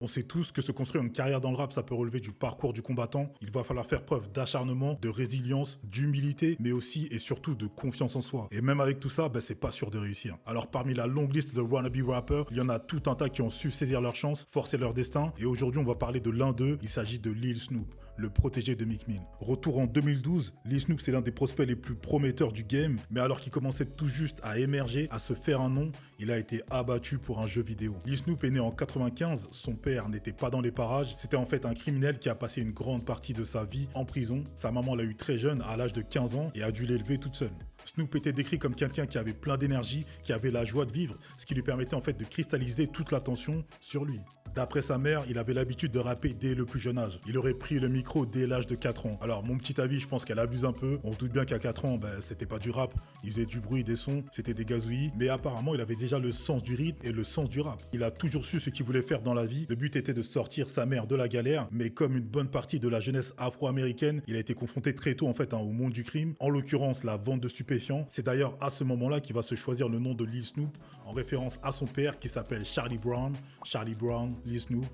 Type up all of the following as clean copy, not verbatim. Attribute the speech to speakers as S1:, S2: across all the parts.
S1: On sait tous que se construire une carrière dans le rap, ça peut relever du parcours du combattant. Il va falloir faire preuve d'acharnement, de résilience, d'humilité, mais aussi et surtout de confiance en soi. Et même avec tout ça, c'est pas sûr de réussir. Alors parmi la longue liste de wannabe rappers, il y en a tout un tas qui ont su saisir leur chance, forcer leur destin. Et aujourd'hui, on va parler de l'un d'eux. Il s'agit de Lil Snoop, le protégé de Meek Mill. Retour en 2012, Lil Snoop c'est l'un des prospects les plus prometteurs du game, mais alors qu'il commençait tout juste à émerger, à se faire un nom, il a été abattu pour un jeu vidéo. Lil Snoop est né en 95, son père n'était pas dans les parages, c'était en fait un criminel qui a passé une grande partie de sa vie en prison. Sa maman l'a eu très jeune, à l'âge de 15 ans, et a dû l'élever toute seule. Snoop était décrit comme quelqu'un qui avait plein d'énergie, qui avait la joie de vivre, ce qui lui permettait en fait de cristalliser toute l'attention sur lui. D'après sa mère, il avait l'habitude de rapper dès le plus jeune âge. Il aurait pris le micro dès l'âge de 4 ans. Alors, mon petit avis, je pense qu'elle abuse un peu. On se doute bien qu'à 4 ans, c'était pas du rap. Il faisait du bruit, des sons, c'était des gazouillis. Mais apparemment, il avait déjà le sens du rythme et le sens du rap. Il a toujours su ce qu'il voulait faire dans la vie. Le but était de sortir sa mère de la galère. Mais comme une bonne partie de la jeunesse afro-américaine, il a été confronté très tôt, en fait, au monde du crime. En l'occurrence, la vente de stupéfiants. C'est d'ailleurs à ce moment-là qu'il va se choisir le nom de Lil Snoop, en référence à son père qui s'appelle Charlie Brown. Charlie Brown, Lil Snoop.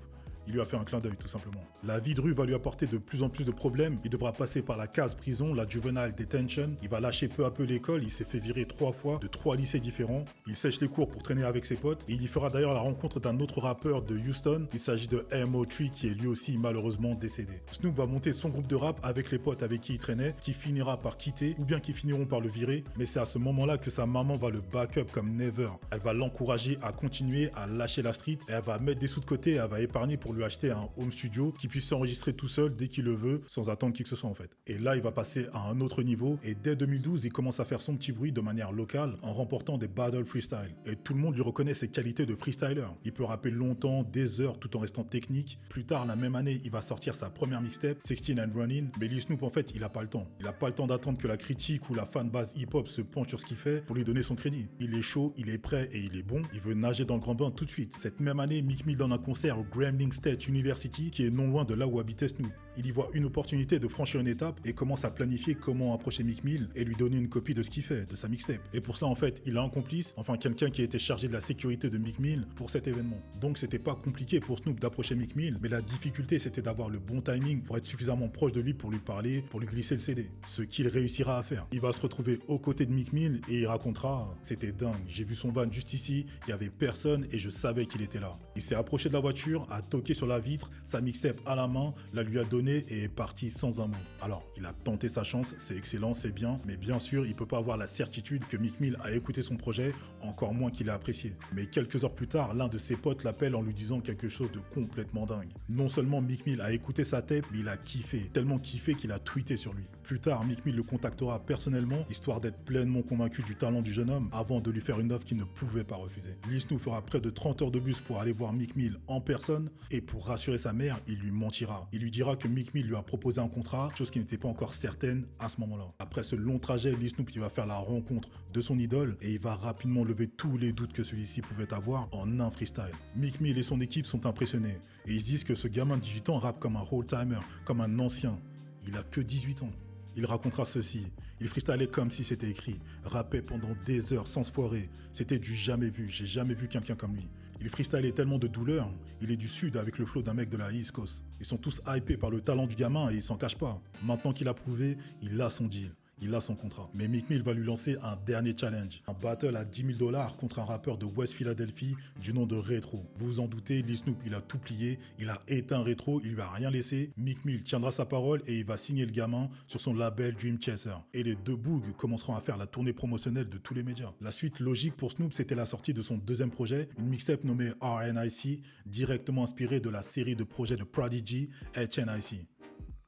S1: Il lui a fait un clin d'œil tout simplement. La vie de rue va lui apporter de plus en plus de problèmes. Il devra passer par la case prison, la juvenile detention. Il va lâcher peu à peu l'école. Il s'est fait virer 3 fois de 3 lycées différents. Il sèche les cours pour traîner avec ses potes. Et il y fera d'ailleurs la rencontre d'un autre rappeur de Houston. Il s'agit de MO3 qui est lui aussi malheureusement décédé. Snoop va monter son groupe de rap avec les potes avec qui il traînait, qui finira par quitter ou bien qui finiront par le virer. Mais c'est à ce moment-là que sa maman va le back up comme never. Elle va l'encourager à continuer à lâcher la street et elle va mettre des sous de côté. Elle va épargner pour lui acheter un home studio qui puisse s'enregistrer tout seul dès qu'il le veut, sans attendre qui que ce soit en fait. Et là, il va passer à un autre niveau, et dès 2012, il commence à faire son petit bruit de manière locale, en remportant des battles freestyle. Et tout le monde lui reconnaît ses qualités de freestyler. Il peut rapper longtemps, des heures, tout en restant technique. Plus tard, la même année, il va sortir sa première mixtape, 16 and Running, mais Lil Snoop, en fait, il a pas le temps. Il a pas le temps d'attendre que la critique ou la fanbase hip-hop se penche sur ce qu'il fait pour lui donner son crédit. Il est chaud, il est prêt et il est bon. Il veut nager dans le grand bain tout de suite. Cette même année, Meek Mill donne un concert au Grambling State University, qui est non loin de là où habitait Snoop. Il y voit une opportunité de franchir une étape et commence à planifier comment approcher Meek Mill et lui donner une copie de ce qu'il fait, de sa mixtape. Et pour cela, en fait, il a un complice, enfin quelqu'un qui a été chargé de la sécurité de Meek Mill pour cet événement. Donc c'était pas compliqué pour Snoop d'approcher Meek Mill, mais la difficulté c'était d'avoir le bon timing pour être suffisamment proche de lui pour lui parler, pour lui glisser le CD. Ce qu'il réussira à faire. Il va se retrouver aux côtés de Meek Mill et il racontera « C'était dingue, j'ai vu son van juste ici, il y avait personne et je savais qu'il était là. » Il s'est approché de la voiture, a toqué sur la vitre, sa mixtape à la main, la lui a donné et est parti sans un mot. Alors, il a tenté sa chance, c'est excellent, c'est bien, mais bien sûr, il peut pas avoir la certitude que Meek Mill a écouté son projet, encore moins qu'il a apprécié. Mais quelques heures plus tard, l'un de ses potes l'appelle en lui disant quelque chose de complètement dingue. Non seulement Meek Mill a écouté sa tape, mais il a kiffé, tellement kiffé qu'il a tweeté sur lui. Plus tard, Meek Mill le contactera personnellement, histoire d'être pleinement convaincu du talent du jeune homme, avant de lui faire une offre qu'il ne pouvait pas refuser. Lil Snoop fera près de 30 heures de bus pour aller voir Meek Mill en personne, et pour rassurer sa mère, il lui mentira. Il lui dira que Meek Mill lui a proposé un contrat, chose qui n'était pas encore certaine à ce moment-là. Après ce long trajet, Lil Snoop il va faire la rencontre de son idole, et il va rapidement lever tous les doutes que celui-ci pouvait avoir en un freestyle. Meek Mill et son équipe sont impressionnés, et ils se disent que ce gamin de 18 ans rappe comme un old-timer, comme un ancien. Il a que 18 ans. Il racontera ceci. Il freestylait comme si c'était écrit. Rappait pendant des heures sans se foirer. C'était du jamais vu. J'ai jamais vu quelqu'un comme lui. Il freestylait tellement de douleur. Il est du sud avec le flow d'un mec de la East Coast. Ils sont tous hypés par le talent du gamin et il s'en cache pas. Maintenant qu'il a prouvé, il a son deal. Il a son contrat. Mais Meek Mill va lui lancer un dernier challenge. Un battle à 10 000 $ contre un rappeur de West Philadelphie du nom de Retro. Vous vous en doutez, Lil Snoop, il a tout plié. Il a éteint Retro, il lui a rien laissé. Meek Mill tiendra sa parole et il va signer le gamin sur son label Dream Chaser. Et les deux bougs commenceront à faire la tournée promotionnelle de tous les médias. La suite logique pour Snoop, c'était la sortie de son deuxième projet, une mixtape nommée RNIC, directement inspirée de la série de projets de Prodigy, HNIC.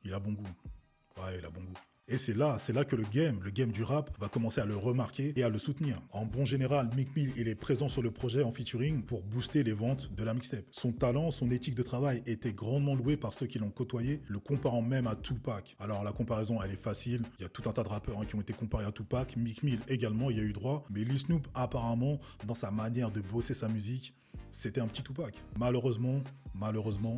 S1: Il a bon goût. Ouais, il a bon goût. Et c'est là que le game du rap, va commencer à le remarquer et à le soutenir. En bon général, Meek Mill, il est présent sur le projet en featuring pour booster les ventes de la mixtape. Son talent, son éthique de travail était grandement loué par ceux qui l'ont côtoyé, le comparant même à Tupac. Alors la comparaison, elle est facile. Il y a tout un tas de rappeurs qui ont été comparés à Tupac. Meek Mill également, il y a eu droit. Mais Lil Snoop, apparemment, dans sa manière de bosser sa musique, C'était un petit Tupac. Malheureusement,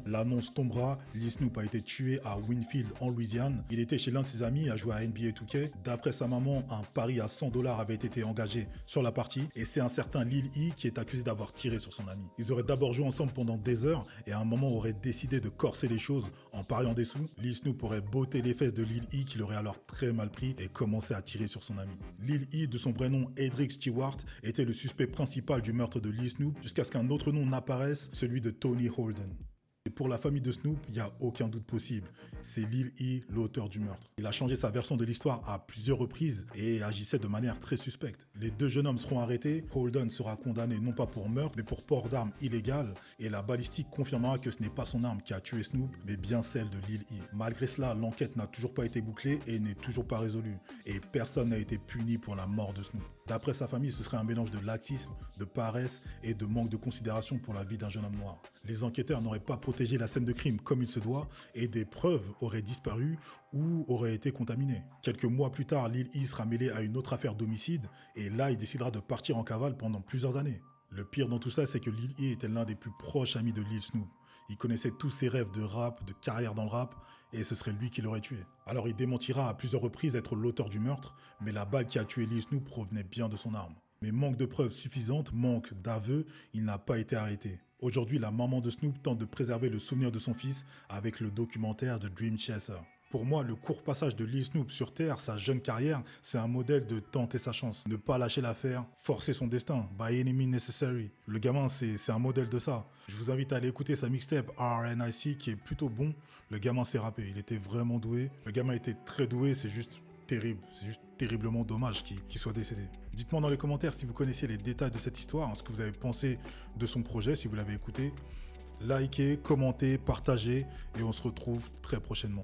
S1: l'annonce tombera. Lil Snoop a été tué à Winfield en Louisiane. Il était chez l'un de ses amis à jouer à NBA 2K. D'après sa maman, un pari à $100 avait été engagé sur la partie et c'est un certain Lil E qui est accusé d'avoir tiré sur son ami. Ils auraient d'abord joué ensemble pendant des heures et à un moment auraient décidé de corser les choses en pariant des sous. Lil Snoop aurait botté les fesses de Lil E qui l'aurait alors très mal pris et commencé à tirer sur son ami. Lil E, de son vrai nom Edric Stewart, était le suspect principal du meurtre de Lil Snoop jusqu'à ce qu'un autre nom n'apparaisse, celui de Tony Holden. Et pour la famille de Snoop, il n'y a aucun doute possible. C'est Lil E, l'auteur du meurtre. Il a changé sa version de l'histoire à plusieurs reprises et agissait de manière très suspecte. Les deux jeunes hommes seront arrêtés. Holden sera condamné non pas pour meurtre, mais pour port d'armes illégales. Et la balistique confirmera que ce n'est pas son arme qui a tué Snoop, mais bien celle de Lil E. Malgré cela, l'enquête n'a toujours pas été bouclée et n'est toujours pas résolue. Et personne n'a été puni pour la mort de Snoop. D'après sa famille, ce serait un mélange de laxisme, de paresse et de manque de considération pour la vie d'un jeune homme noir. Les enquêteurs n'auraient pas protégé la scène de crime comme il se doit et des preuves auraient disparu ou auraient été contaminées. Quelques mois plus tard, Lil E sera mêlé à une autre affaire d'homicide et là, il décidera de partir en cavale pendant plusieurs années. Le pire dans tout ça, c'est que Lil E était l'un des plus proches amis de Lil Snoop. Il connaissait tous ses rêves de rap, de carrière dans le rap, et ce serait lui qui l'aurait tué. Alors il démentira à plusieurs reprises être l'auteur du meurtre, mais la balle qui a tué Lil Snoop provenait bien de son arme. Mais manque de preuves suffisantes, manque d'aveux, il n'a pas été arrêté. Aujourd'hui, la maman de Snoop tente de préserver le souvenir de son fils avec le documentaire The Dream Chaser. Pour moi, le court passage de Lil Snoop sur Terre, sa jeune carrière, c'est un modèle de tenter sa chance. Ne pas lâcher l'affaire, forcer son destin, by any means necessary. Le gamin, c'est un modèle de ça. Je vous invite à aller écouter sa mixtape RNIC qui est plutôt bon. Le gamin s'est rappé, il était vraiment doué. Le gamin était très doué, c'est juste terrible. C'est juste terriblement dommage qu'il soit décédé. Dites-moi dans les commentaires si vous connaissiez les détails de cette histoire, ce que vous avez pensé de son projet, si vous l'avez écouté. Likez, commentez, partagez et on se retrouve très prochainement.